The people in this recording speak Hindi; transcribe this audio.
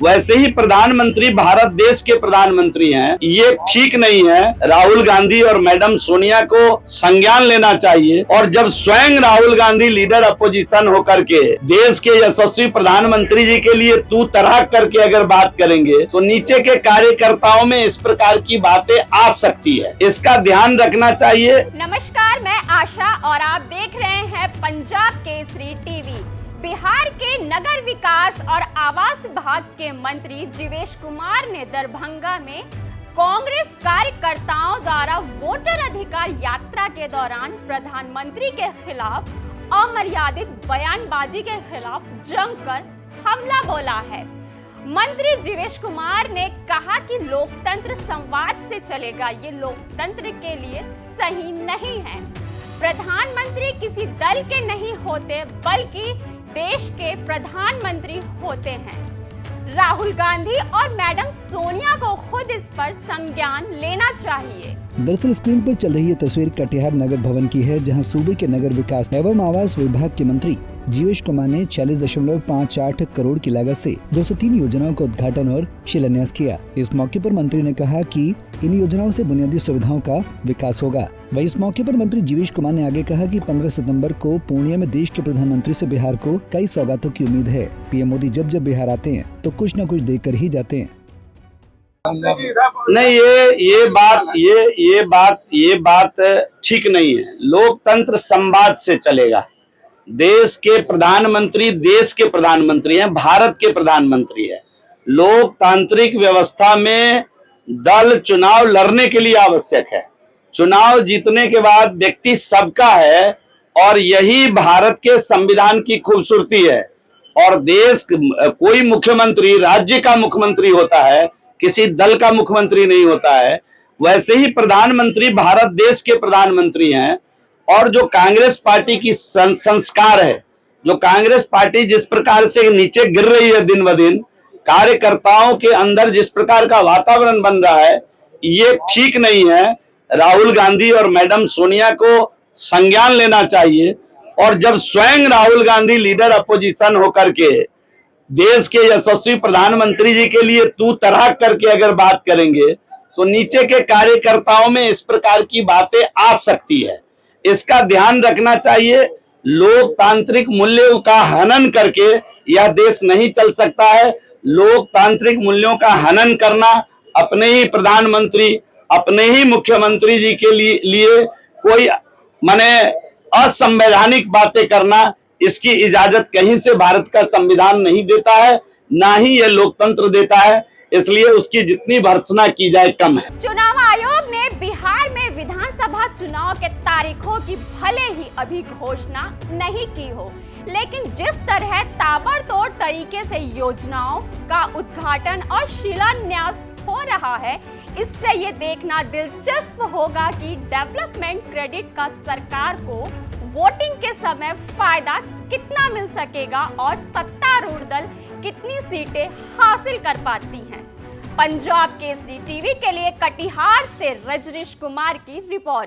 वैसे ही प्रधानमंत्री भारत देश के प्रधानमंत्री हैं। ये ठीक नहीं है। राहुल गांधी और मैडम सोनिया को संज्ञान लेना चाहिए। और जब स्वयं राहुल गांधी लीडर अपोजिशन होकर के देश के यशस्वी प्रधानमंत्री जी के लिए तू तरह करके अगर बात करेंगे तो नीचे के कार्यकर्ताओं में इस प्रकार की बातें आ सकती है। इसका ध्यान रखना चाहिए। नमस्कार, मैं आशा और आप देख रहे हैं पंजाब केसरी टीवी। बिहार के नगर विकास और आवास विभाग के मंत्री जीवेश कुमार ने दरभंगा में कांग्रेस कार्यकर्ताओं द्वारा वोटर अधिकार यात्रा के दौरान प्रधानमंत्री के खिलाफ अमर्यादित बयानबाजी के खिलाफ जमकर हमला बोला है। मंत्री जीवेश कुमार ने कहा कि लोकतंत्र संवाद से चलेगा, ये लोकतंत्र के लिए सही नहीं है। प्रधानमंत्री किसी दल के नहीं होते बल्कि देश के प्रधानमंत्री होते हैं। राहुल गांधी और मैडम सोनिया को खुद इस पर संज्ञान लेना चाहिए। दरअसल स्क्रीन पर चल रही ये तस्वीर कटिहार नगर भवन की है, जहां सूबे के नगर विकास एवं आवास विभाग के मंत्री जीवेश कुमार ने 40.58 करोड़ की लागत से 203 योजनाओं का उद्घाटन और शिलान्यास किया। इस मौके पर मंत्री ने कहा कि इन योजनाओं से बुनियादी सुविधाओं का विकास होगा। वहीं इस मौके पर मंत्री जीवेश कुमार ने आगे कहा कि 15 सितंबर को पूर्णिया में देश के प्रधानमंत्री से बिहार को कई सौगातों की उम्मीद है। पीएम मोदी जब जब बिहार आते हैं तो कुछ न कुछ देकर ही जाते हैं। नहीं, ये बात ठीक नहीं है। लोकतंत्र संवाद से चलेगा। देश के प्रधानमंत्री देश के प्रधानमंत्री हैं, भारत के प्रधानमंत्री हैं। लोकतांत्रिक व्यवस्था में दल चुनाव लड़ने के लिए आवश्यक है। चुनाव जीतने के बाद व्यक्ति सबका है और यही भारत के संविधान की खूबसूरती है। और देश कोई मुख्यमंत्री राज्य का मुख्यमंत्री होता है, किसी दल का मुख्यमंत्री नहीं होता है। वैसे ही प्रधानमंत्री भारत देश के प्रधानमंत्री हैं। और जो कांग्रेस पार्टी की संस्कार है, जो कांग्रेस पार्टी जिस प्रकार से नीचे गिर रही है दिन ब दिन, कार्यकर्ताओं के अंदर जिस प्रकार का वातावरण बन रहा है, ये ठीक नहीं है। राहुल गांधी और मैडम सोनिया को संज्ञान लेना चाहिए। और जब स्वयं राहुल गांधी लीडर अपोजिशन होकर के देश के यशस्वी प्रधानमंत्री जी के लिए तू तरह करके अगर बात करेंगे तो नीचे के कार्यकर्ताओं में इस प्रकार की बातें आ सकती है। इसका ध्यान रखना चाहिए। लोकतांत्रिक मूल्यों का हनन करके यह देश नहीं चल सकता है। लोकतांत्रिक मूल्यों का हनन करना, अपने ही प्रधानमंत्री, अपने ही मुख्यमंत्री जी के लिए कोई माने असंवैधानिक बातें करना, इसकी इजाजत कहीं से भारत का संविधान नहीं देता है, ना ही यह लोकतंत्र देता है। इसलिए उसकी जितनी भर्त्सना की जाए कम है। चुनाव आयोग ने बिहार में विधानसभा चुनाव के तारीखों की भले ही अभी घोषणा नहीं की हो, लेकिन जिस तरह ताबड़तोड़ तरीके से योजनाओं का उद्घाटन और शिलान्यास हो रहा है, इससे ये देखना दिलचस्प होगा कि डेवलपमेंट क्रेडिट का सरकार को वोटिंग के समय फायदा कितना मिल सकेगा और सत्तारूढ़ दल कितनी सीटें हासिल कर पाती हैं। पंजाब केसरी टीवी के लिए कटिहार से रजनीश कुमार की रिपोर्ट।